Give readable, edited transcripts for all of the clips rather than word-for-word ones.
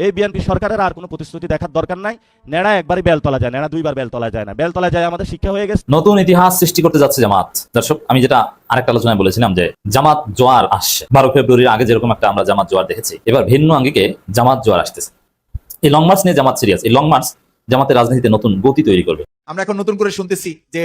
এই বিএনপি সরকারের আর কোনো প্রতিশ্রুতি দেখার দরকার নাই। নেড়া একবারই বেলতলা যায়, নেড়া দুইবার বেলতলা যায় না। বেলতলা যায় আমাদের শিক্ষা হয়ে গেছে। নতুন ইতিহাস সৃষ্টি করতে যাচ্ছে জামাত। দর্শক, আমি যেটা আরেকটা আলোচনায় বলেছিলাম যে জামাত জোয়ার আসছে। 12 ফেব্রুয়ারির আগে যেরকম একটা আমরা জামাত জোয়ার দেখেছি, এবার ভিন্ন আঙ্গিকে জামাত জোয়ার আসতেছে। এই লং মার্চ নিয়ে জামাত সিরিয়াস। এই লং মার্চ জামাতের রাজনীতিতে নতুন গতি তৈরি করবে। আমরা এখন নতুন করে শুনতেছি যে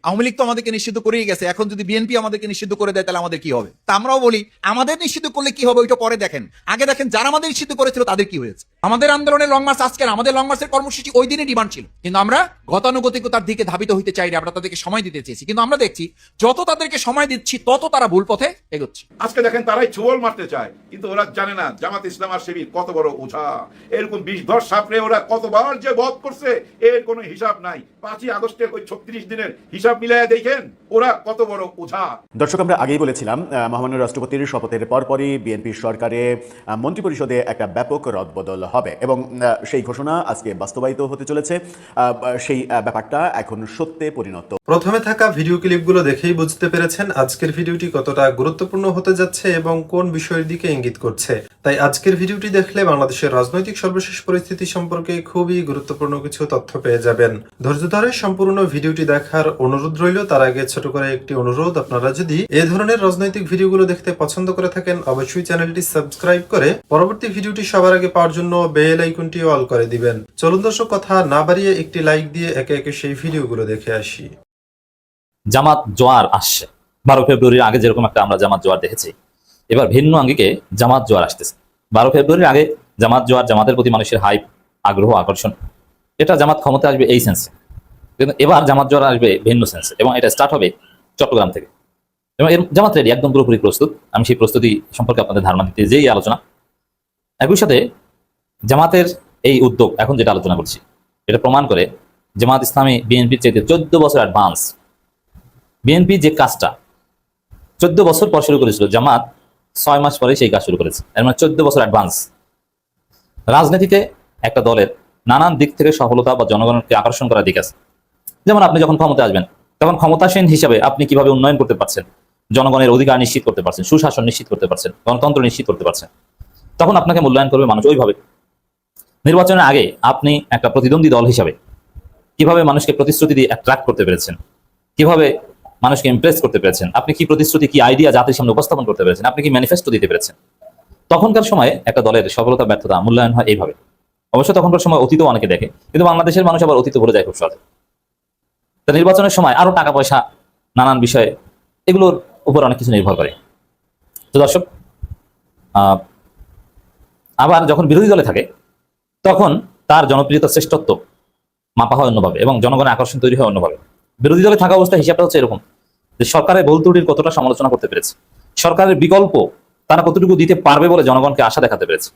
আওয়ামী লীগ তো আমাদেরকে নিষিদ্ধ করেই গেছে, এখন যদি বিএনপি আমাদেরকে নিষিদ্ধ করে দেয় তাহলে আমাদের কি হবে। তা আমরাও বলি আমাদের নিষিদ্ধ করলে কি হবে ওইটা পরে দেখেন, আগে দেখেন যারা আমাদের নিষিদ্ধ করেছিল তাদের কি হয়েছে। আমাদের আন্দোলনের লং মার্চ আজকে, আমাদের লং মার্চের কর্মসূচি ওই দিনে ডিমান্ড ছিল, কিন্তু আমরা গতানুগতিকতার দিকে ধাবিত হইতে চাইনি, আমরা তাদেরকে সময় দিতে চেয়েছি। কিন্তু আমরা দেখছি যত তাদেরকে সময় দিচ্ছি তত তারা ভুল পথে এগোচ্ছে। আজকে দেখেন তারাই ছোবল মারতে চায়, কিন্তু ওরা জানে না জামাত ইসলাম আর শিবির কত বড় ওঝা। এরকম 20-10 সাপড়ে ওরা কতবার যে বধ করছে এর কোনো হিসাব নাই। 5ই আগস্টের ওই 36 দিনের হিসাব মিলাইয়া দেখেন ওরা কত বড় ওঝা। দর্শক, আমরা আগেই বলেছিলাম মহামান্য রাষ্ট্রপতির শপথের পরপরই বিএনপি সরকারে মন্ত্রিপরিষদে একটা ব্যাপক রদবদল হবে এবং সেই ঘোষণা আজকে বাস্তবায়িত হতে চলেছে। সেই ব্যাপারটা এখন সত্যে পরিণত। প্রথমে থাকা ভিডিও ক্লিপগুলো দেখেই বুঝতে পেরেছেন আজকের ভিডিওটি কতটা গুরুত্বপূর্ণ হতে যাচ্ছে এবং কোন বিষয়ের দিকে ইঙ্গিত করছে। তাই আজকের ভিডিওটি দেখলে বাংলাদেশের রাজনৈতিক সর্বশেষ পরিস্থিতি সম্পর্কে খুবই গুরুত্বপূর্ণ কিছু তথ্য পেয়ে যাবেন। ধৈর্য ধরে সম্পূর্ণ ভিডিওটি দেখার অনুরোধ রইল। তার আগে ছোট করে একটি অনুরোধ, আপনারা যদি এই ধরনের রাজনৈতিক ভিডিওগুলো দেখতে পছন্দ করে থাকেন অবশ্যই চ্যানেলটি সাবস্ক্রাইব করে পরবর্তী ভিডিওটি সবার আগে পাওয়ার জন্য বেল আইকনটি অল করে দিবেন। চলুন দর্শক, কথা না বাড়িয়ে একটি লাইক দিয়ে একে একে সেই ভিডিওগুলো দেখে আসি। জামাত জোয়ার আসছে। 12 ফেব্রুয়ারির আগে যেরকম একটা আমরা জামাত জোয়ার দেখেছি, এবার ভিন্ন আঙ্গিকে জামাত জোয়ার আসতেছে। 12 ফেব্রুয়ারির আগে জামাত জোয়ার, জামাতের প্রতি মানুষের হাইপ, আগ্রহ, আকর্ষণ, এটা জামাত ক্ষমতা আসবে এই সেন্সে। কিন্তু এবার জামাত জোয়ার আসবে ভিন্ন সেন্সে এবং এটা স্টার্ট হবে চট্টগ্রাম থেকে। এবং এর জামাত রেডি, একদম পুরোপুরি প্রস্তুত। আমি সেই প্রস্তুতি সম্পর্কে আপনাদের ধারণা দিতে যেই আলোচনা। একই সাথে জামাতের এই উদ্যোগ এখন যেটা আলোচনা করছি এটা প্রমাণ করে জামাত ইসলামী বিএনপির চাইতে 14 বছর অ্যাডভান্স। বিএনপি যে কাজটা 14 বছর পর শুরু করেছিল, জামাত 6 মাস পরে সেই কাজ শুরু করেছে। এর মানে 14 বছর অ্যাডভান্স। রাজনীতিতে একটা দলের নানান দিক থেকে সফলতা বা জনগণকে আকর্ষণ করার দিক আছে। যেমন আপনি যখন ক্ষমতা আসবেন তখন ক্ষমতাসীন হিসাবে আপনি কিভাবে উন্নয়ন করতে পারছেন, জনগণের অধিকার নিশ্চিত করতে পারছেন, সুশাসন নিশ্চিত করতে পারছেন, গণতন্ত্র নিশ্চিত করতে পারছেন, তখন আপনাকে মূল্যায়ন করবে মানুষ ওইভাবে। নির্বাচনের আগে আপনি একটা প্রতিদ্বন্দ্বী দল হিসাবে কিভাবে মানুষকে প্রতিশ্রুতি দিয়ে অ্যাট্রাক্ট করতে পেরেছেন, কিভাবে মানুষকে ইমপ্রেস করতে পেরেছেন, আপনি কি প্রতিশ্রুতি, কি আইডিয়া জাতির সামনে উপস্থাপন করতে পেরেছেন, আপনি কি ম্যানিফেস্টো দিতে পেরেছেন, তখনকার সময়ে একটা দলের সফলতা ব্যর্থতা মূল্যায়ন হয় এইভাবে। অবশ্য তখনকার সময় অতীতও অনেকে দেখে, কিন্তু বাংলাদেশের মানুষ আবার অতীত ভুলে যায় খুব সহজে। তো নির্বাচনের সময় আরো টাকা পয়সা, নানান বিষয়ে, এগুলোর উপর অনেক কিছু নির্ভর করে। তো দর্শক, আবার যখন বিরোধী দলে থাকে তখন তার জনপ্রিয়তা, শ্রেষ্ঠত্ব মাপা হয় অন্যভাবে এবং জনগণের আকর্ষণ তৈরি হয় অন্যভাবে। বিরোধী দলে থাকা অবস্থায় হিসাবটা হচ্ছে এরকম যে সরকারের ভুল ত্রুটির কতটা সমালোচনা করতে পেরেছে, সরকারের বিকল্প তারা কতটুকু দিতে পারবে বলে জনগণকে আশা দেখাতে পেরেছে,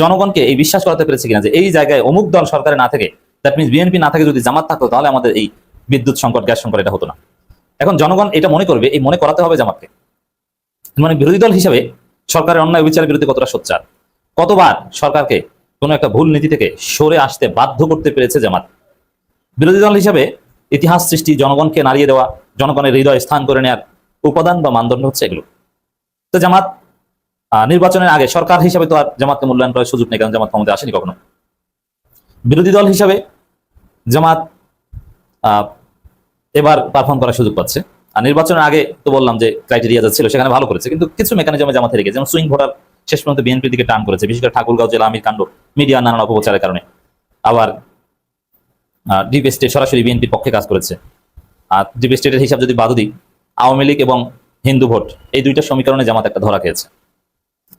জনগণকে এই বিশ্বাস করাতে পেরেছে কিনা যে এই জায়গায় অমুক দল সরকারে না থেকে, দ্যাট মিনস বিএনপি না থেকে যদি জামাত থাকতো তাহলে আমাদের এই বিদ্যুৎ সংকট, গ্যাস সংকট এটা হতো না। এখন জনগণ এটা মনে করবে, এই মনে করাতে হবে জামাতকে। মানে বিরোধী দল হিসেবে সরকারের অন্যায় বিচারের বিরুদ্ধে কতটা সোচ্চার, কতবার সরকারকে কোনো একটা ভুল নীতি থেকে সরে আসতে বাধ্য করতে পেরেছে জামাত। বিরোধী দল হিসেবে ইতিহাস সৃষ্টি, জনগণকে নাড়িয়ে দেওয়া, জনগণের হৃদয় স্থান করে নেওয়ার উপাদান বা মানদণ্ড হচ্ছে এগুলো। তো জামাত নির্বাচনের আগে সরকার হিসাবে তো আর জামাতকে মূল্যায়ন করার সুযোগ নেই, কারণ জামাত ক্ষমতা আসেনি কখনো। বিরোধী দল হিসাবে জামাত এবার পারফর্ম করার সুযোগ পাচ্ছে। আর নির্বাচনের আগে তো বললাম যে ক্রাইটেরিয়া যা ছিল সেখানে ভালো করেছে, কিন্তু কিছু মেকানিজমে জামাত হেরে গেছে। যেমন সুইং ভোটার শেষ পর্যন্ত বিএনপির দিকে টার্ন করেছে, বিশেষ করে ঠাকুরগাঁও জেলা আমির কাণ্ড, মিডিয়া নানান অপপ্রচারের কারণে। আবার ডিপ স্টেট সরাসরি বিএনপির পক্ষে কাজ করেছে। আর ডিপ স্টেটের হিসাব যদি বাদ দিই, আওয়ামী লীগ এবং হিন্দু ভোট, এই দুইটা সমীকরণে জামাত একটা ধরা খেয়েছে।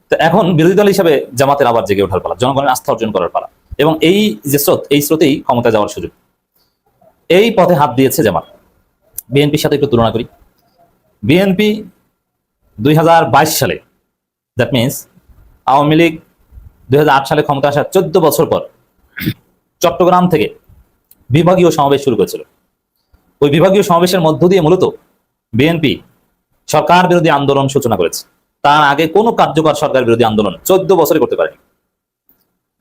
তো এখন বিরোধী দল হিসাবে জামাতের আবার জেগে ওঠার পালা, জনগণের আস্থা অর্জন করার পালা, এবং এই যে স্রোত, এই স্রোতেই ক্ষমতা যাওয়ার সুযোগ। এই পথে হাত দিয়েছে জামাত। বিএনপির সাথে একটু তুলনা করি। বিএনপি 2022 সালে, দ্যাট মিনস আওয়ামী লীগ 2008 সালে ক্ষমতা আসার 14 বছর পর চট্টগ্রাম থেকে বিভাগীয় সমাবেশ শুরু করেছিল। ওই বিভাগীয় সমাবেশের মধ্য দিয়ে মূলত বিএনপি সরকার বিরোধী আন্দোলন সূচনা করেছে। তার আগে কোনো কার্যকর সরকার বিরোধী আন্দোলন 14 বছরে করতে পারেনি।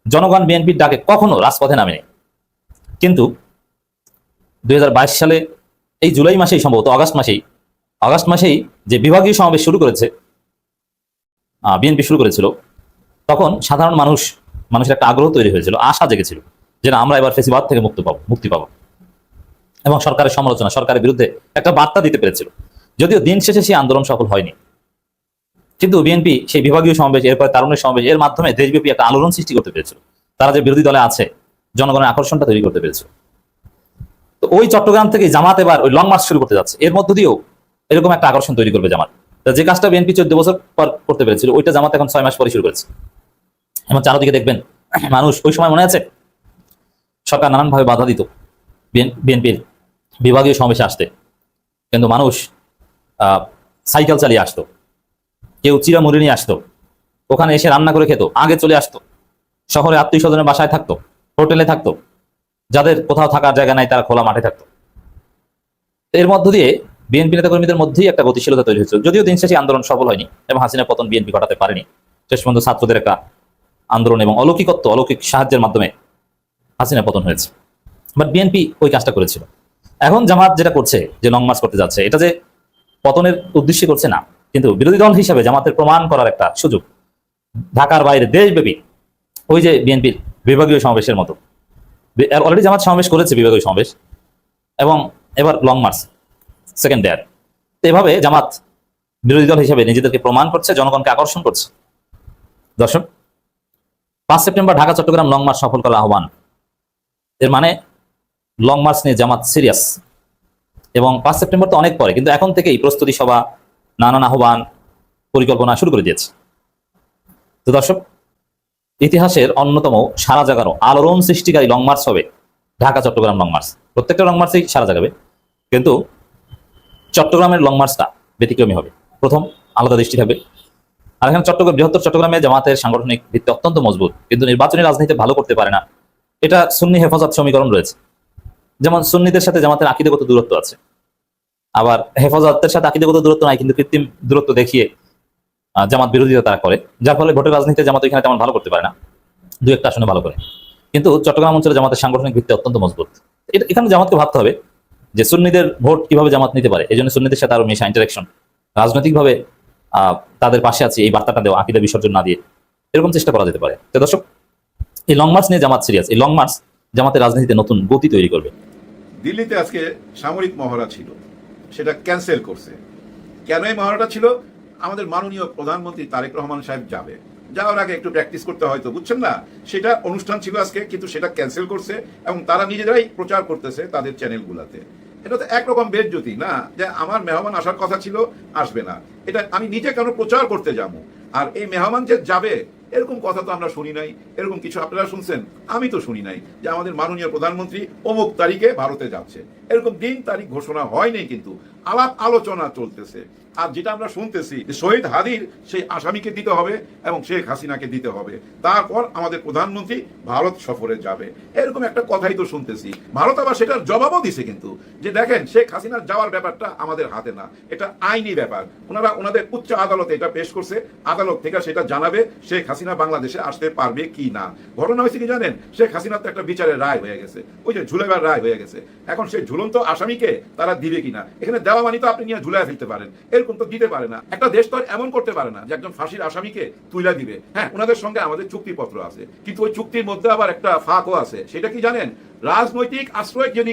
জনগণ বিএনপির ডাকে কখনো রাজপথে নামেনি। কিন্তু 2022 সালে এই জুলাই মাসেই, সম্ভবত আগস্ট মাসেই যে বিভাগীয় সমাবেশ শুরু করেছে বিএনপি শুরু করেছিল, তখন সাধারণ মানুষ মানুষের একটা আগ্রহ তৈরি হয়েছিল, আশা জেগেছিল যে না আমরা এবার ফেসিবাদ থেকে মুক্তি পাবো এবং সরকারের সমালোচনা, সরকারের বিরুদ্ধে একটা বার্তা দিতে পেরেছিল। যদিও দিন শেষে সেই আন্দোলন সফল হয়নি, কিন্তু বিএনপি সেই বিভাগীয় সমাবেশ, এরপর তারুণ্যের সমাবেশ, এর মাধ্যমে দেশব্যাপী একটা আলোড়ন সৃষ্টি করতে পেরেছিল। তারা যে বিরোধী দলে আছে, জনগণের আকর্ষণটা তৈরি করতে পেরেছিল। তো ওই চট্টগ্রাম থেকে জামাত এবার ওই লং মার্চ শুরু করতে যাচ্ছে, এর মধ্য দিয়েও এরকম একটা আকর্ষণ তৈরি করবে জামাত। যে কাজটা বিএনপি 14 বছর পর করতে পেরেছিল, ওইটা জামাত এখন 6 মাস পরে শুরু করেছে। এবং চারদিকে দেখবেন মানুষ, ওই সময় মনে আছে সরকার নানানভাবে বাধা দিত বিএনপির বিভাগীয় সমাবেশে আসতে, কিন্তু মানুষ সাইকেল চালিয়ে আসতো, কেউ চিরা মুড়ি নিয়ে আসতো, ওখানে এসে রান্না করে খেত, আগে চলে আসতো, শহরে আত্মীয় স্বজনের বাসায় থাকতো, হোটেলে থাকতো, যাদের কোথাও থাকার জায়গা নাই তারা খোলা মাঠে থাকতো। এর মধ্য দিয়ে বিএনপি নেতাকর্মীদের মধ্যেই একটা গতিশীলতা তৈরি হয়েছিল। যদিও দিন শেষে আন্দোলন সফল হয়নি এবং হাসিনার পতন বিএনপি ঘটাতে পারেনি। শেষ পর্যন্ত ছাত্রদের একটা আন্দোলন এবং অলৌকিক সাহায্যের মাধ্যমে হাসিনার পতন হয়েছে। বাট বিএনপি ওই কাজটা করেছিল। এখন জামাত যেটা করছে, যে লং মার্চ করতে যাচ্ছে, এটা যে পতনের উদ্দেশ্যে করছে না, কিন্তু বিরোধী দল হিসাবে জামাতের প্রমাণ করার একটা সুযোগ। ঢাকার বাইরে দেশব্যাপী ওই যে বিএনপির বিভাগীয় সমাবেশের মতো অলরেডি জামাত সমাবেশ করেছে, বিভাগীয় সমাবেশ, এবং এবার লং মার্চ সেকেন্ড ডে। তো এভাবে জামাত বিরোধী দল হিসেবে নিজেদেরকে প্রমাণ করছে, জনগণকে আকর্ষণ করছে। দর্শক, 5 September Dhaka Chittagong long march সফল করার আহ্বান। এর মানে লং মার্চ নিয়ে জামাত সিরিয়াস। এবং 5 সেপ্টেম্বর তো অনেক পরে, কিন্তু এখন থেকেই প্রস্তুতি সভা, নানান আহ্বান, পরিকল্পনা শুরু করে দিয়েছে। তো দর্শক, ইতিহাসের অন্যতম সারা জাগানো আলোড়ন সৃষ্টিকারী লং মার্চ হবে ঢাকা চট্টগ্রাম লং মার্চ। প্রত্যেকটা লং মার্চেই সারা জাগাবে, কিন্তু চট্টগ্রামের লং মার্চটা ব্যতিক্রমী হবে। প্রথম, আলাদা দৃষ্টি থাকবে। আর এখানে বৃহত্তর চট্টগ্রামে জামাতের সাংগঠনিক ভিত্তি অত্যন্ত মজবুত, কিন্তু নির্বাচনী রাজনীতি ভালো করতে পারে না। এটা সুন্নি হেফাজত সমীকরণ রয়েছে। যেমন সুন্নিদের সাথে জামাতের আকীদাগত দূরত্ব আছে, আবার হেফাজতের সাথে আকীদাগত দূরত্ব নাই, কিন্তু কৃত্রিম দূরত্ব দেখিয়ে জামাত বিরোধিতা তারা করে, যার ফলে ভোটের রাজনীতিতে জামাত এখানে তেমন ভালো করতে পারে না, 2-1টা আসনে ভালো করে। কিন্তু চট্টগ্রাম অঞ্চলে জামাতের সাংগঠনিক ভিত্তি অত্যন্ত মজবুত। এখানে জামাতকে ভাবতে হবে যে সুন্নিদের ভোট কিভাবে জামাত নিতে পারে। এই জন্য সুন্নিদের সাথে আরো মেশা ইন্টারাকশন, রাজনৈতিকভাবে তাদের পাশে আছে এই বার্তাটা দেওয়া, আকীদা বিসর্জন না দিয়ে, এরকম চেষ্টা করা যেতে পারে। তো দর্শক, এই লং মার্চ নিয়ে জামাত সিরিয়াস। এই লং মার্চ জামাতের রাজনীতিতে নতুন গতি তৈরি করবে। দিল্লিতে আজকে সামরিক মহড়া ছিল, সেটা ক্যান্সেল করছে। কেন এই মহড়াটা ছিল? আমাদের মাননীয় প্রধানমন্ত্রী তারেক রহমান সাহেব যাবে, যাওয়ার আগে একটু প্র্যাকটিস করতে হয়তো, বুঝছেন না? সেটা অনুষ্ঠান ছিল আজকে, কিন্তু সেটা ক্যান্সেল করছে এবং তারা নিজেরাই প্রচার করতেছে তাদের চ্যানেলগুলোতে। এটা তো একরকম বেজ্জতি না, যে আমার মেহমান আসার কথা ছিল, আসবে না। এটা আমি নিজে কেন প্রচার করতে যাবো? আর এই মেহমান যে যাবে, এরকম কথা তো আমরা শুনি নাই। এরকম কিছু আপনারা শুনছেন? আমি তো শুনি নাই যে আমাদের মাননীয় প্রধানমন্ত্রী অমুক তারিখে ভারতে যাচ্ছে। এরকম দিন তারিখ ঘোষণা হয়নি, কিন্তু আলাপ আলোচনা চলতেছে। আর যেটা আমরা শুনতেছি যে শহীদ হাদির সেই আসামিকে দিতে হবে এবং শেখ হাসিনাকে দিতে হবে, তারপর আমাদের প্রধানমন্ত্রী ভারত সফরে যাবে, এরকম একটা কথাই তো শুনতেছি। ভারত আবার সেটার জবাবও দিছে, কিন্তু যে দেখেন শেখ হাসিনার যাওয়ার ব্যাপারটা আমাদের হাতে না, এটা আইনি ব্যাপার। ওনারা ওনাদের উচ্চ আদালতে এটা পেশ করছে, আদালত থেকে সেটা জানাবে শেখ হাসিনা বাংলাদেশে আসতে পারবে কি না। ঘটনা হয়েছে কি জানেন? শেখ হাসিনার তো একটা বিচারের রায় হয়ে গেছে, ওই যে ঝুলেবার রায় হয়ে গেছে। এখন সেই ঝুলন্ত আসামিকে তারা দিবে কিনা, এখানে দেওয়া মানে তো আপনি নিয়ে ঝুলাই ফেলতে পারেন, এরকম তো দিতে পারে না। একটা দেশ তো এমন করতে পারে না যে একজন ফাঁসির আসামিকে তুইলা দিবে। হ্যাঁ, ওনাদের সঙ্গে আমাদের চুক্তিপত্র আছে, কিন্তু ওই চুক্তির মধ্যে আবার একটা ফাঁকও আছে। সেটা কি জানেন? রাজনৈতিক আশ্রয় যদি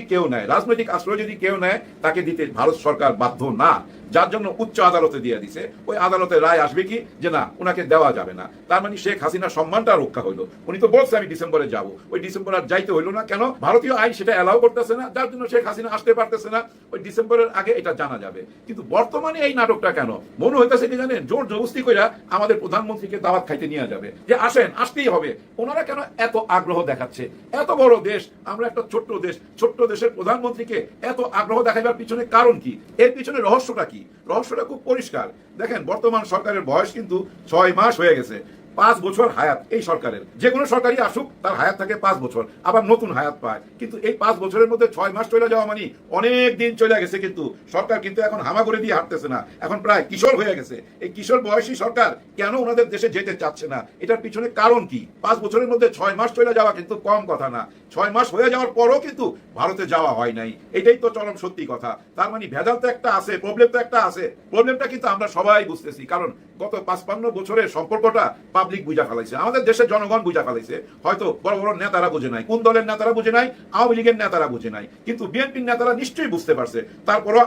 কেউ নেয়, তাকে দিতে ভারত সরকার বাধ্য না। যার জন্য উচ্চ আদালতে দিয়ে দিছে, ওই আদালতের রায় আসবে কি যে না, ওনাকে দেওয়া যাবে না। তার মানে শেখ হাসিনার সম্মানটা রক্ষা হইলো। উনি তো বলছে আমি ডিসেম্বরে যাব, ওই ডিসেম্বর আর যাইতে হইলো না। কেন? ভারতীয় আইন সেটা অ্যালাউ করতেছে না, যার জন্য শেখ হাসিনা আসতে পারতেছে না। ওই ডিসেম্বরের আগে এটা জানা যাবে। কিন্তু বর্তমানে এই নাটকটা কেন মনে হইতেছে কি জানেন? জোর জবরদস্তি কইরা আমাদের প্রধানমন্ত্রীকে দাওয়াত খাইতে নিয়ে যাবে, যে আসেন, আসতেই হবে। ওনারা কেন এত আগ্রহ দেখাচ্ছে? এত বড় দেশ, আমরা একটা ছোট্ট দেশের প্রধানমন্ত্রীকে এত আগ্রহ দেখাইবার পিছনে কারণ কি? এর পিছনে রহস্যটা কি? রহস্যটা খুব পরিষ্কার। দেখেন, বর্তমান সরকারের বয়স কিন্তু 6 মাস হয়ে গেছে। 5 বছর হায়াত এই সরকারের। যে কোনো সরকারই আসুক, তার হায়াত থাকে 5 বছর, আবার নতুন হায়াত পায়। কিন্তু এই 5 বছরের মধ্যে 6 মাস চলে যাওয়া মানে অনেক দিন চলে গেছে। কিন্তু সরকার কিন্তু এখন হামাগুড়ি দিয়ে হাঁটতেছে না, এখন প্রায় কিশোর হয়ে গেছে। এই কিশোর বয়সী সরকার কেন ওনাদের দেশে যেতে চাচ্ছে না? এটার পিছনে কারণ কি? 5 বছরের মধ্যে 6 মাস চলে যাওয়া কিন্তু কম কথা না। 6 মাস হয়ে যাওয়ার পরও কিন্তু ভারতে যাওয়া হয় নাই, এটাই তো চরম সত্যি কথা। তার মানে ভেজাল তো একটা আছে, প্রবলেম তো একটা আছে। প্রবলেমটা কিন্তু আমরা সবাই বুঝতেছি, কারণ গত 55 বছরের সম্পর্কটা পাবলিক বুঝা ফেলাইছে, আমাদের দেশের জনগণ বুঝা ফেলাইছে। হয়তো বড় বড় নেতারা বুঝে নাই, কোন দলের নেতারা বুঝে নাই, আওয়ামী লীগের নেতারা বুঝে নাই, কিন্তু বিএনপির নেতারা নিশ্চয়ই বুঝতে পারছে। তারপরও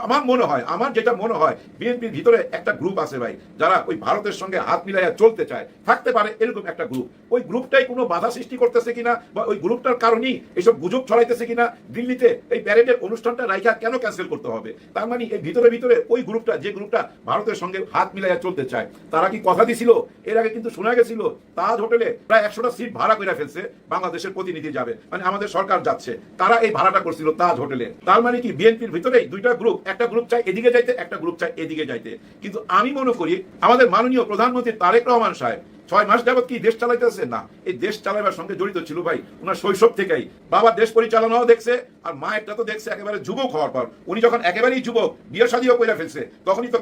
আমার যেটা মনে হয় বিএনপির ভিতরে একটা গ্রুপ আছে ভাই, যারা ওই ভারতের সঙ্গে হাত মিলাইয়া চলতে চায়, থাকতে পারে এরকম একটা গ্রুপ। ওই গ্রুপটাই কোনো বাধা সৃষ্টি করতেছে কিনা, বা ওই গ্রুপটার কারণেই এইসব গুজব ছড়াইতেছে কিনা, দিল্লিতে এই প্যারেডের অনুষ্ঠানটা রাইখা কেন ক্যান্সেল করতে হবে। তার মানে এই ভিতরে ওই গ্রুপটা, যে গ্রুপটা ভারতের সঙ্গে হাত মিলাইয়া চলতে চায়, তারা কি কথা দিছিল? এর আগে কিন্তু শোনা গেছিল তাজ হোটেলে প্রায় 100টা সিট ভাড়া করে ফেলছে, বাংলাদেশের প্রতিনিধি যাবে, মানে আমাদের সরকার যাচ্ছে, তারা এই ভাড়াটা করছিল তাজ হোটেলে। তার মানে কি বিএনপির ভিতরেই দুইটা গ্রুপ, একটা গ্রুপ চায় এদিকে যাইতে, একটা গ্রুপ চায় এদিকে যাইতে। কিন্তু আমি মনে করি আমাদের মাননীয় প্রধানমন্ত্রী তারেক রহমান সাহেব 6 মাস যাবত কি দেশ চালাইতেছে না, এই দেশ চালাবার সঙ্গে জড়িত ছিল ভাই ওনার শৈশব থেকেই। বাবা দেশ পরিচালনাও দেখছে, আর মায়েরটা তো দেখছে একেবারে যুবক হওয়ার পর। উনি যখন একেবারেই যুবক, বিয়ে শাদীও করে ফেলছে, তখনই তো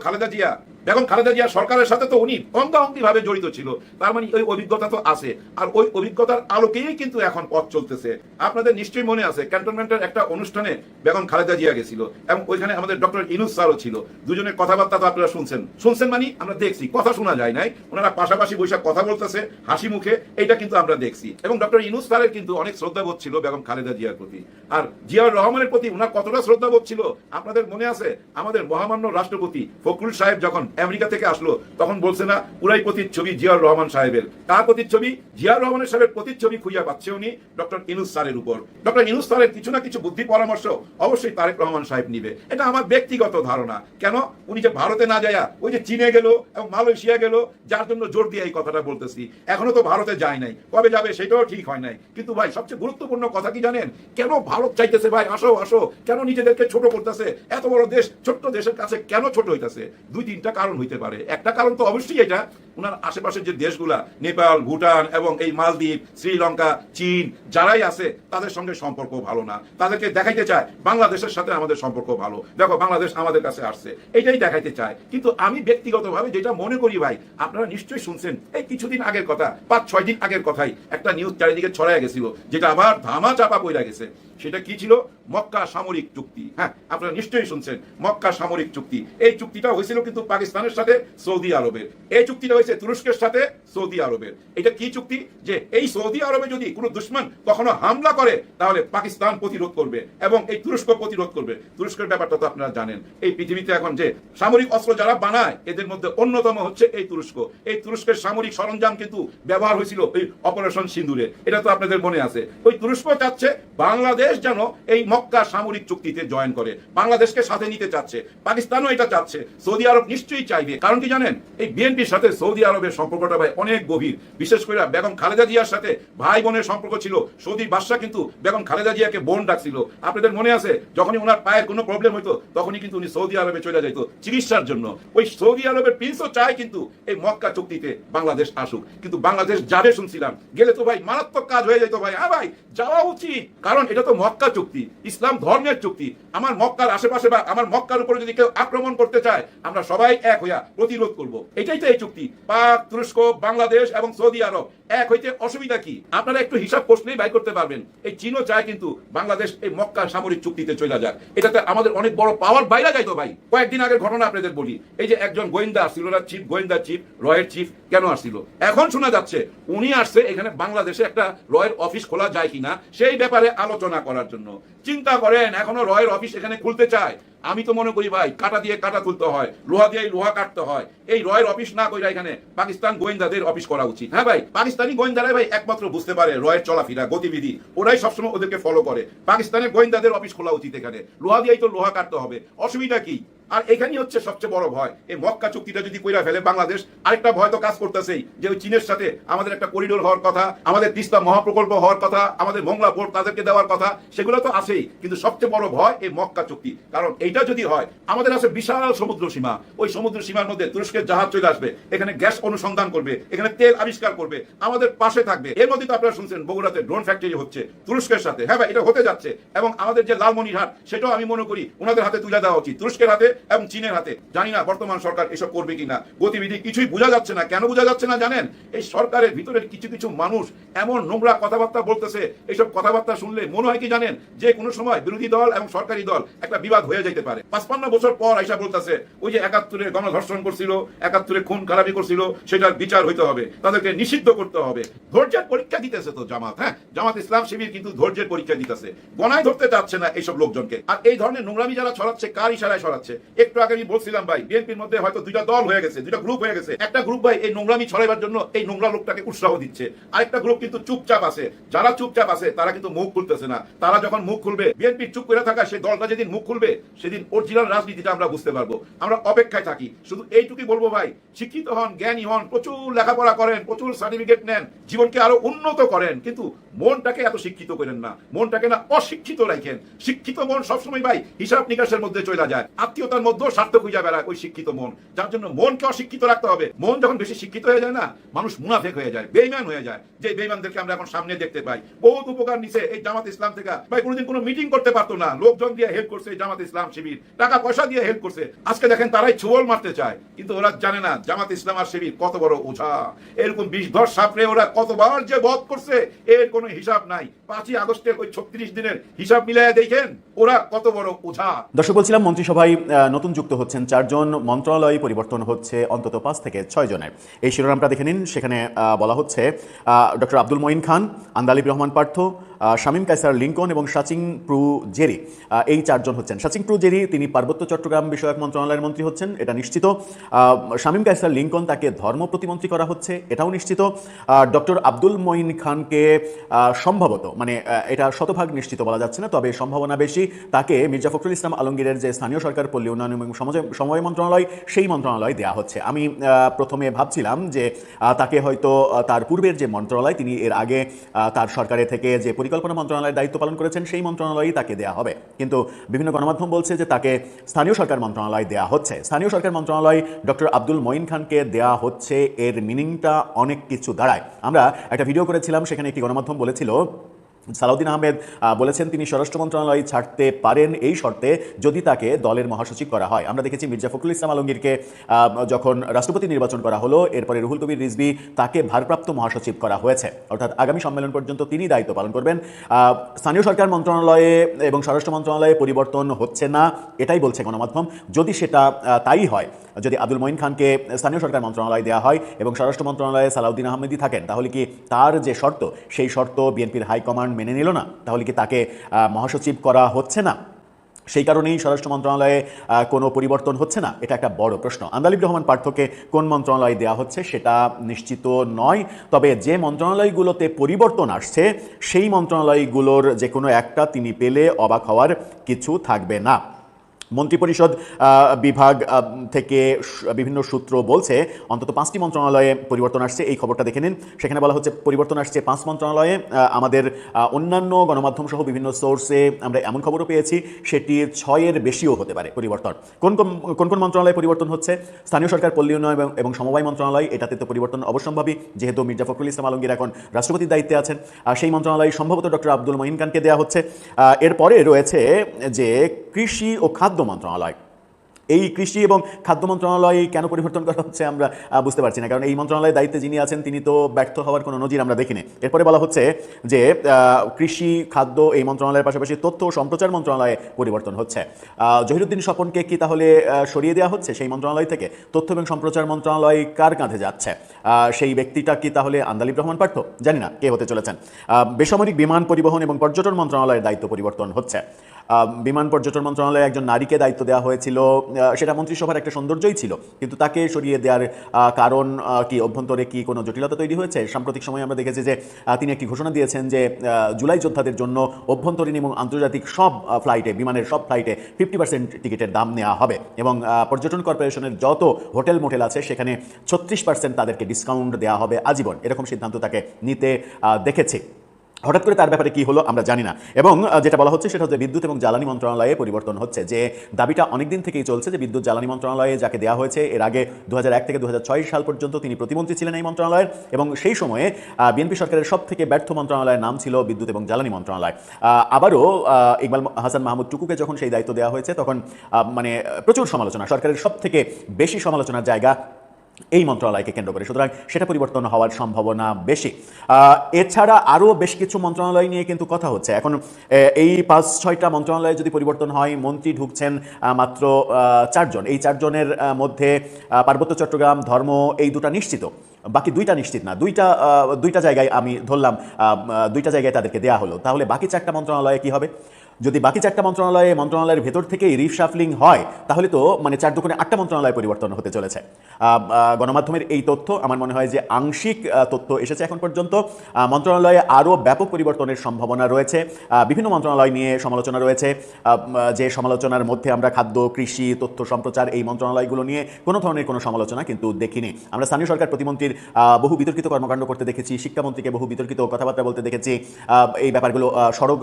বেগম খালেদা জিয়া সরকারের সাথে তো উনি অঙ্গাঅঙ্গি ভাবে জড়িত ছিল। তার মানে ওই অভিজ্ঞতা তো আছে, আর ওই অভিজ্ঞতার আলোকেই কিন্তু এখন পথ চলতেছে। আপনাদের নিশ্চয়ই মনে আছে ক্যান্টনমেন্টের একটা অনুষ্ঠানে বেগম খালেদা জিয়া গেছিল, এবং ওইখানে আমাদের ডক্টর ইনুস স্যারও ছিল। দুজনের কথাবার্তা তো আপনারা শুনছেন মানে আমরা দেখছি, কথা শোনা যায় নাই, ওনারা পাশাপাশি বৈশাখ কথা বলতেছে হাসি মুখে, এটা কিন্তু আমরা দেখছি। এবং ডক্টর ইনুস স্যারের কিন্তু অনেক শ্রদ্ধাবোধ ছিল বেগম খালেদা জিয়ার প্রতি, আর জিয়াউর রহমানের প্রতি ওনার কতটা শ্রদ্ধাবোধ ছিল আপনাদের মনে আছে? আমাদের মহামান্য রাষ্ট্রপতি ফখরুল সাহেব যখন আমেরিকা থেকে আসলো, তখন বলছে না পুরাই প্রতিচ্ছবি জিয়াউর রহমান সাহেবের। কার প্রতিচ্ছবি? জিয়াউর রহমানের সাহেবের প্রতিচ্ছবি খুঁজে পাচ্ছে উনি ডক্টর ইনুস স্যারের উপর। ডক্টর ইনুস স্যারের কিছু না কিছু বুদ্ধি পরামর্শ অবশ্যই তারেক রহমান সাহেব নিবে, এটা আমার ব্যক্তিগত ধারণা। কেন? উনি যে ভারতে না যায়া ওই যে চীনে গেল এবং মালয়েশিয়া গেল, যার জন্য জোর দিয়ে এই কথাটা বলতেছি। এখনো তো ভারতে যায় নাই, কবে যাবে সেটাও ঠিক হয় নাই। কিন্তু ভাই সবচেয়ে গুরুত্বপূর্ণ কথা কি জানেন? কেন ভারত চাইতেছে ভাই আসো আসো, কেন নিজেদেরকে ছোট করতেছে? এত বড় দেশ ছোট্ট দেশের কাছে কেন ছোট হইতেছে? 2-3টা কারণ হইতে পারে। একটা কারণ তো অবশ্যই এটা, ওনার আশেপাশের যে দেশগুলা নেপাল, ভুটান এবং এই মালদ্বীপ, শ্রীলঙ্কা, চীন যারাই আছে তাদের সঙ্গে সম্পর্ক ভালো না। তাদেরকে দেখাইতে চায় বাংলাদেশের সাথে আমাদের সম্পর্ক ভালো, দেখো বাংলাদেশ আমাদের কাছে আসছে, এইটাই দেখাইতে চায়। কিন্তু আমি ব্যক্তিগতভাবে যেটা মনে করি ভাই, আপনারা নিশ্চয়ই শুনছেন এই কিছুদিন আগের কথা, 5-6 দিন আগের কথাই একটা নিউজ চারিদিকে ছড়ায় গেছিল, যেটা আবার ধামা চাপা পড়ে গেছে। সেটা কি ছিল? মক্কা সামরিক চুক্তি। হ্যাঁ, আপনারা নিশ্চয়ই শুনছেন মক্কা সামরিক চুক্তি। এই চুক্তিটা হয়েছিল কিন্তু পাকিস্তানের সাথে সৌদি আরবের, এই চুক্তিটা হয়েছে তুরস্কের সাথে সৌদি আরবের। এটা কি চুক্তি? যে এই সৌদি আরবে যদি কোনো দুশ্মন কখনো হামলা করে, তাহলে পাকিস্তান প্রতিরোধ করবে এবং এই তুরস্ক প্রতিরোধ করবে। তুরস্কের ব্যাপারটা তো আপনারা জানেন, এই পৃথিবীতে এখন যে সামরিক অস্ত্র যারা বানায়, এদের মধ্যে অন্যতম হচ্ছে এই তুরস্ক। এই তুরস্কের সামরিক সরঞ্জাম কিন্তু ব্যবহার হয়েছিল এই অপারেশন সিন্দুরে, এটা তো আপনাদের মনে আছে। ওই তুরস্ক চাচ্ছে বাংলাদেশ যেন এই মক্কা সামরিক চুক্তিতে জয়েন করে, বাংলাদেশকে সাথে নিতে চাচ্ছে। পাকিস্তানও এটা চাচ্ছে, সৌদি আরব নিশ্চয়ই চাইবে। কারণ কি জানেন? এই বিএনপির সাথে সৌদি আরবের সম্পর্কটা ভাই অনেক গভীর। বিশেষ করে বেগম খালেদা জিয়ার সাথে ভাই বোনের সম্পর্ক ছিল। সৌদি বাদশা কিন্তু বেগম খালেদা জিয়াকে বোন ডাকছিল। আপনাদের মনে আছে যখনই ওনার পায়ের কোনো প্রবলেম হইতো, তখনই কিন্তু উনি সৌদি আরবে চলে যেত চিকিৎসার জন্য। ওই সৌদি আরবের প্রিন্সও চায় কিন্তু এই মক্কা চুক্তিতে বাংলাদেশ আসুক, কিন্তু বাংলাদেশ যাবে শুনছিলাম, গেলে তো ভাই মারাত্মক কাজ হয়ে যেত ভাই। হ্যাঁ ভাই, যাওয়া উচিত, কারণ এটা তো মক্কা চুক্তি, ইসলাম ধর্মের চুক্তি। আমার মক্কার আশেপাশে বা আমার মক্কার উপরে যদি কেউ আক্রমণ করতে চায়, আমরা সবাই এক হইয়া প্রতিরোধ করব। এটাই তো এই চুক্তি। পাক, তুরস্ক, বাংলাদেশ এবং সৌদি আরব এক হইতে অসুবিধা কি? আপনারা একটু হিসাব করলেই বাই করতে পারবেন। এই চীনও চায় কিন্তু বাংলাদেশ এই মক্কা সামরিক চুক্তিতে চলে যাক, এটাতে আমাদের অনেক বড় পাওয়ার বাইরে যাইতো ভাই। কয়েকদিন আগের ঘটনা আপনাদের বলি, এই যে একজন গোয়েন্দা আসছিল না, চিফ গোয়েন্দা, চিফ রয়ের চিফ কেন আসছিল? এখন শোনা যাচ্ছে উনি আসছে এখানে বাংলাদেশে একটা রয়ের অফিস খোলা যায় কিনা সেই ব্যাপারে আলোচনা করার জন্য। চিন্তা করেন, এখনো রয়ের অফিস এখানে খুলতে চায়। আমি তো মনে করি ভাই, কাটা দিয়ে কাটা তুলতে হয়, লোহা দিয়ে লোহা কাটতে হয়। এই রয়ের অফিস না কইরা এখানে পাকিস্তান গোয়েন্দাদের অফিস করা উচিত। হ্যাঁ ভাই, পাকিস্তানি গোয়েন্দারাই ভাই একমাত্র বুঝতে পারে রয়ের চলাফেরা, গতিবিধি, ওরাই সবসময় ওদেরকে ফলো করে। পাকিস্তানের গোয়েন্দাদের অফিস খোলা উচিত এখানে, লোহা দিয়েই তো লোহা কাটতে হবে, অসুবিধা কি? আর এখানেই হচ্ছে সবচেয়ে বড় ভয়, এই মক্কা চুক্তিটা যদি কইরা ফেলে বাংলাদেশ, আরেকটা ভয় তো কাজ করতেছেই, যে ওই চীনের সাথে আমাদের একটা করিডোর হওয়ার কথা, আমাদের তিস্তা মহাপ্রকল্প হওয়ার কথা, আমাদের মোংলা পোর্ট তাদেরকে দেওয়ার কথা, সেগুলো তো আছেই। কিন্তু সবচেয়ে বড় ভয় এই মক্কা চুক্তি, কারণ এইটা যদি হয়, আমাদের আছে বিশাল সমুদ্র সীমা। ওই সমুদ্র সীমার মধ্যে তুরস্কের জাহাজ চলে আসবে, এখানে গ্যাস অনুসন্ধান করবে, এখানে তেল আবিষ্কার করবে, আমাদের পাশে থাকবে। এর মধ্যে তো আপনারা শুনছেন বগুড়াতে ড্রোন ফ্যাক্টরি হচ্ছে তুরস্কের সাথে। হ্যাঁ ভাই, এটা হতে যাচ্ছে। এবং আমাদের যে লালমনিরহাট, সেটাও আমি মনে করি ওনাদের হাতে তুলে দেওয়া উচিত, তুরস্কের হাতে এবং চীনের হাতে। জানি না বর্তমান সরকার এসব করবে কিনা, গতিবিধি কিছুই বোঝা যাচ্ছে না। কেন বোঝা যাচ্ছে না জানেন? এই সরকারের ভিতরের কিছু কিছু মানুষ এমন নোংরা কথাবার্তা বলতেছে, এইসব কথাবার্তা শুনলে মনে হয় কি জানেন, যে কোনো সময় বিরোধী দল এবং সরকারি দল একটা বিবাদ হয়ে যেতে যেতে পারে। 55 বছর পর আইসা বলতেছে ওই যে 71-এ গণধর্ষণ করছিল, 71-এ খুন খারাপি করছিল, সেটার বিচার হইতে হবে, তাদেরকে নিষিদ্ধ করতে হবে। ধৈর্যের পরীক্ষা দিতেছে তো জামাত। হ্যাঁ, জামাত ইসলাম শিবির কিন্তু ধৈর্যের পরীক্ষা দিতেছে, গণায় ধরতে চাচ্ছে না এইসব লোকজনকে। আর এই ধরনের নোংরামি যারা ছড়াচ্ছে, কার ইশারায় ছড়াচ্ছে? একটু আগে আমি বলছিলাম ভাই, বিএনপির মধ্যে হয়তো দুইটা দল হয়ে গেছে, দুইটা গ্রুপ হয়ে গেছে। একটা গ্রুপ ভাই এই নোংরামি ছড়াইবার জন্য এই নোংরা লোকটাকে উৎসাহ দিচ্ছে, আরেকটা গ্রুপ কিন্তু চুপচাপ আছে। যারা চুপচাপ আছে তারা কিন্তু মুখ খুলতেছে না। তারা যখন মুখ খুলবে, বিএনপি চুপ করে থাকা সেই দলটা যেদিন মুখ খুলবে, সেদিন অরিজিনাল রাজনীতিটা আমরা বুঝতে পারবো। আমরা অপেক্ষায় থাকি। শুধু এইটুকুই বলবো ভাই, শিক্ষিত হন, জ্ঞানী হন, প্রচুর লেখাপড়া করেন, প্রচুর সার্টিফিকেট নেন, জীবনকে আরো উন্নত করেন, কিন্তু মনটাকে এত শিক্ষিত করেন না। মনটাকে না অশিক্ষিত রাখেন। শিক্ষিত মন সবসময় ভাই হিসাব নিকাশের মধ্যে চলে যায়, আত্মীয়তার মধ্যেও স্বার্থ খুঁজে বেড়ায় ওই শিক্ষিত মন। যার জন্য মনকে অশিক্ষিত রাখতে হবে। মন যখন বেশি শিক্ষিত হয়ে যায় না, মানুষ মুনাফেক হয়ে যায়, বেঈমান হয়ে যায়। যে বেঈমানদেরকে আমরা এখন সামনে দেখতে পাই, বহুত উপকার নিছে এই জামাত ইসলাম থেকে। ভাই কোনোদিন কোনো মিটিং করতে পারতো না, লোকজন দিয়ে হেল্প করছে এই জামাত ইসলাম শিবির, টাকা পয়সা দিয়ে হেল্প করছে। আজকে দেখেন তারাই ছোবল মারতে চায়, কিন্তু ওরা জানে না জামাত ইসলাম আর শিবির কত বড় ওঝা। এরকম 20 সাপড়ে ওরা কতবার যে বধ করছে এর কোনো হিসাব নাই। 5ই আগস্টের ওই 36 দিনের হিসাব মিলাইয়া দেখেন ওরা কত বড় ওঝা। দর্শক, বলছিলাম মন্ত্রিসভায় নতুন যুক্ত হচ্ছেন 4 জন, মন্ত্রণালয় পরিবর্তন হচ্ছে অন্তত 5 থেকে 6 জনের। এই শিরোনামটা দেখে নিন। সেখানে বলা হচ্ছে ডক্টর আব্দুল মঈন খান, আন্দালিব রহমান পার্থ, শামীম কায়সার লিঙ্কন এবং সাচিং প্রু জেরি, এই 4 জন হচ্ছেন। সাচিং প্রু জেরি তিনি পার্বত্য চট্টগ্রাম বিষয়ক মন্ত্রণালয়ের মন্ত্রী হচ্ছেন, এটা নিশ্চিত। শামীম কায়সার লিঙ্কন তাকে ধর্ম প্রতিমন্ত্রী করা হচ্ছে, এটাও নিশ্চিত। ডক্টর আব্দুল মঈন খানকে সম্ভবত, মানে এটা শতভাগ নিশ্চিত বলা যাচ্ছে না, তবে সম্ভাবনা বেশি, তাকে মির্জা ফখরুল ইসলাম আলমগীরের যে স্থানীয় সরকার, পল্লী উন্নয়ন এবং সমবায় মন্ত্রণালয়, সেই মন্ত্রণালয় দেওয়া হচ্ছে। আমি প্রথমে ভাবছিলাম যে তাকে হয়তো তার পূর্বের যে মন্ত্রণালয়, তিনি এর আগে তার সরকারে থেকে যে পরিকল্পনা মন্ত্রণালয়ের দায়িত্ব পালন করেছেন, সেই মন্ত্রণালয়ই তাকে দেওয়া হবে। কিন্তু বিভিন্ন গণমাধ্যম বলছে যে তাকে স্থানীয় সরকার মন্ত্রণালয় দেওয়া হচ্ছে। স্থানীয় সরকার মন্ত্রণালয় ডক্টর আব্দুল মঈন খানকে দেওয়া হচ্ছে, এর মিনিংটা অনেক কিছু দাঁড়ায়। আমরা একটা ভিডিও করেছিলাম, সেখানে একটি গণমাধ্যম বলেছিল, সালাউদ্দিন আহমেদ বলেছেন তিনি স্বরাষ্ট্র মন্ত্রণালয় ছাড়তে পারেন এই শর্তে যদি তাকে দলের মহাসচিব করা হয়। আমরা দেখেছি মির্জা ফখরুল ইসলাম আলমগীরকে যখন রাষ্ট্রপতি নির্বাচন করা হলো, এরপরে রুহুল কবির রিজভী, তাকে ভারপ্রাপ্ত মহাসচিব করা হয়েছে, অর্থাৎ আগামী সম্মেলন পর্যন্ত তিনি দায়িত্ব পালন করবেন। স্থানীয় সরকার মন্ত্রণালয়ে এবং স্বরাষ্ট্র মন্ত্রণালয়ে পরিবর্তন হচ্ছে না, এটাই বলছে গণমাধ্যম। যদি সেটা তাই হয়, যদি আব্দুল মঈন খানকে স্থানীয় সরকার মন্ত্রণালয় দেওয়া হয় এবং স্বরাষ্ট্র মন্ত্রণালয়ে সালাউদ্দিন আহমেদই থাকেন, তাহলে কি তার যে শর্ত, সেই শর্ত বিএনপির হাইকমান্ড মেনে নিল না? তাহলে কি তাকে মহাসচিব করা হচ্ছে না? সেই কারণেই স্বরাষ্ট্র মন্ত্রণালয়ে কোনো পরিবর্তন হচ্ছে না? এটা একটা বড় প্রশ্ন। আন্দালিব রহমান পার্থকে কোন মন্ত্রণালয় দেওয়া হচ্ছে সেটা নিশ্চিত নয়, তবে যে মন্ত্রণালয়গুলোতে পরিবর্তন আসছে সেই মন্ত্রণালয়গুলোর যে কোনো একটা তিনি পেলে অবাক হওয়ার কিছু থাকবে না। মন্ত্রিপরিষদ বিভাগ থেকে বিভিন্ন সূত্র বলছে অন্তত 5টি মন্ত্রণালয়ে পরিবর্তন আসছে। এই খবরটা দেখে নিন। সেখানে বলা হচ্ছে পরিবর্তন আসছে 5 মন্ত্রণালয়ে। আমাদের অন্যান্য গণমাধ্যম সহ বিভিন্ন সোর্সে আমরা এমন খবরও পেয়েছি সেটি 6-এর বেশিও হতে পারে পরিবর্তন। কোন কোন মন্ত্রণালয়ে পরিবর্তন হচ্ছে? স্থানীয় সরকার, পল্লী উন্নয়ন এবং সমবায় মন্ত্রণালয়, এটাতে তো পরিবর্তন অবশ্যম্ভাবী, যেহেতু মির্জা ফখরুল ইসলাম আলমগীর এখন রাষ্ট্রপতির দায়িত্বে আছেন। সেই মন্ত্রণালয় সম্ভবত ডক্টর আব্দুল মঈন খানকে দেওয়া হচ্ছে। এরপরে রয়েছে যে কৃষি ও খাদ্য মন্ত্রণালয়। এই কৃষি এবং খাদ্য মন্ত্রণালয় কেন পরিবর্তন করা হচ্ছে আমরা বুঝতে পারছি না, কারণ এই মন্ত্রণালয়ের দায়িত্বে যিনি আছেন তিনি তো ব্যর্থ হওয়ার কোনো নজির আমরা দেখিনি। এরপরে বলা হচ্ছে যে কৃষি, খাদ্য এই মন্ত্রণালয়ের পাশাপাশি তথ্য ও সম্প্রচার মন্ত্রণালয়ে পরিবর্তন হচ্ছে। জহিরুদ্দিন স্বপনকে কি তাহলে সরিয়ে দেওয়া হচ্ছে সেই মন্ত্রণালয় থেকে? তথ্য এবং সম্প্রচার মন্ত্রণালয় কার কাঁধে যাচ্ছে? সেই ব্যক্তিটা কি তাহলে আন্দালিব রহমান পার্থ? জানি না কে হতে চলেছেন। বেসামরিক বিমান পরিবহন এবং পর্যটন মন্ত্রণালয়ের দায়িত্ব পরিবর্তন হচ্ছে। বিমান পর্যটন মন্ত্রণালয়ে একজন নারীকে দায়িত্ব দেওয়া হয়েছিল, সেটা মন্ত্রিসভার একটা সৌন্দর্যই ছিল, কিন্তু তাকে সরিয়ে দেওয়ার কারণ কি? অভ্যন্তরে কি কোনো জটিলতা তৈরি হয়েছে? সাম্প্রতিক সময়ে আমরা দেখেছি যে তিনি একটি ঘোষণা দিয়েছেন যে জুলাই যোদ্ধাদের জন্য অভ্যন্তরীণ এবং আন্তর্জাতিক সব ফ্লাইটে, বিমানের সব ফ্লাইটে 50% টিকিটের দাম নেওয়া হবে এবং পর্যটন কর্পোরেশনের যত হোটেল মোটেল আছে সেখানে 36% তাদেরকে ডিসকাউন্ট দেওয়া হবে আজীবন। এরকম সিদ্ধান্ত তাকে নিতে দেখেছি। হঠাৎ করে তার ব্যাপারে কি হলো আমরা জানি না। এবং যেটা বলা হচ্ছে সেটা হচ্ছে বিদ্যুৎ এবং জ্বালানি মন্ত্রণালয়ে পরিবর্তন হচ্ছে, যে দাবিটা অনেকদিন থেকেই চলছে যে বিদ্যুৎ জ্বালানি মন্ত্রণালয়ে যাকে দেওয়া হয়েছে, এর আগে 2001 থেকে 2006 সাল পর্যন্ত তিনি প্রতিমন্ত্রী ছিলেন এই মন্ত্রণালয়ের, এবং সেই সময়ে বিএনপি সরকারের সব থেকে ব্যর্থ মন্ত্রণালয়ের নাম ছিল বিদ্যুৎ এবং জ্বালানি মন্ত্রণালয়। আবারও ইকবাল হাসান মাহমুদ টুকুকে যখন সেই দায়িত্ব দেওয়া হয়েছে তখন মানে প্রচুর সমালোচনা, সরকারের সব থেকে বেশি সমালোচনার জায়গা এই মন্ত্রণালয়কে কেন্দ্র করে, সুতরাং সেটা পরিবর্তন হওয়ার সম্ভাবনা বেশি। এছাড়া আরও বেশ কিছু মন্ত্রণালয় নিয়ে কিন্তু কথা হচ্ছে এখন। এই 5-6টা মন্ত্রণালয়ে যদি পরিবর্তন হয়, মন্ত্রী ঢুকছেন মাত্র 4 জন। এই 4 জনের মধ্যে পার্বত্য চট্টগ্রাম, ধর্ম এই দুটা নিশ্চিত, বাকি 2টা নিশ্চিত না। দুইটা জায়গায় আমি ধরলাম, 2টা জায়গায় তাদেরকে দেয়া হলো, তাহলে বাকি 4টা মন্ত্রণালয়ে কি হবে? যদি বাকি 4টা মন্ত্রণালয়ের ভেতর থেকেই রিশাফলিং হয়, তাহলে তো মানে 4 দুগুণে 8টা মন্ত্রণালয় পরিবর্তন হতে চলেছে। গণমাধ্যমের এই তথ্য আমার মনে হয় যে আংশিক তথ্য এসেছে এখন পর্যন্ত। মন্ত্রণালয়ে আরও ব্যাপক পরিবর্তনের সম্ভাবনা রয়েছে। বিভিন্ন মন্ত্রণালয় নিয়ে সমালোচনা রয়েছে, যে সমালোচনার মধ্যে আমরা খাদ্য, কৃষি, তথ্য সম্প্রচার এই মন্ত্রণালয়গুলো নিয়ে কোনো ধরনের কোনো সমালোচনা কিন্তু দেখিনি। আমরা স্থানীয় সরকার প্রতিমন্ত্রীর বহু বিতর্কিত কর্মকাণ্ড করতে দেখেছি, শিক্ষামন্ত্রীকে বহু বিতর্কিত কথাবার্তা বলতে দেখেছি। এই ব্যাপারগুলো সড়ক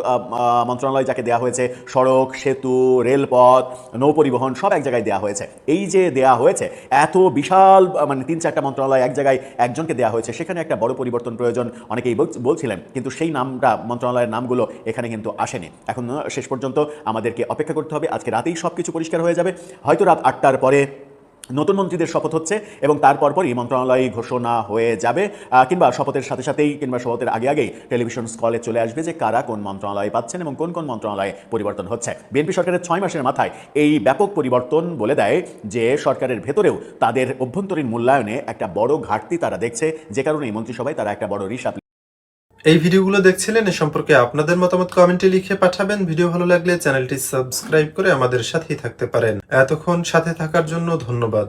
মন্ত্রণালয় যাকে দেওয়া হয়েছে, সড়ক, সেতু, রেলপথ, নৌ পরিবহন সব এক জায়গায় দেওয়া হয়েছে। এই যে দেওয়া হয়েছে, এত বিশাল মানে 3-4টা মন্ত্রণালয় এক জায়গায় একজনকে দেওয়া হয়েছে, সেখানে একটা বড় পরিবর্তন প্রয়োজন অনেকেই বলছিলেন, কিন্তু সেই নামটা, মন্ত্রণালয়ের নামগুলো এখানে কিন্তু আসেনি। এখন শেষ পর্যন্ত আমাদেরকে অপেক্ষা করতে হবে। আজকে রাতেই সব কিছু পরিষ্কার হয়ে যাবে, হয়তো রাত 8টার পরে নতুন মন্ত্রীদের শপথ হচ্ছে এবং তারপর পরই মন্ত্রণালয় ঘোষণা হয়ে যাবে, কিংবা শপথের সাথে সাথেই কিংবা শপথের আগে আগেই টেলিভিশন স্কলে চলে আসবে যে কারা কোন মন্ত্রণালয়ে পাচ্ছেন এবং কোন কোন মন্ত্রণালয়ে পরিবর্তন হচ্ছে। বিএনপি সরকারের 6 মাসের মাথায় এই ব্যাপক পরিবর্তন বলে দেয় যে সরকারের ভেতরেও তাদের অভ্যন্তরীণ মূল্যায়নে একটা বড় ঘাটতি তারা দেখছে, যে কারণে এই মন্ত্রিসভায় তারা একটা বড় রিশাপ। এই ভিডিওগুলো দেখছিলেন, এ সম্পর্কে আপনাদের মতামত কমেন্টে লিখে পাঠাবেন। ভিডিও ভালো লাগলে চ্যানেলটি সাবস্ক্রাইব করে আমাদের সাথেই থাকতে পারেন। এতক্ষণ সাথে থাকার জন্য ধন্যবাদ।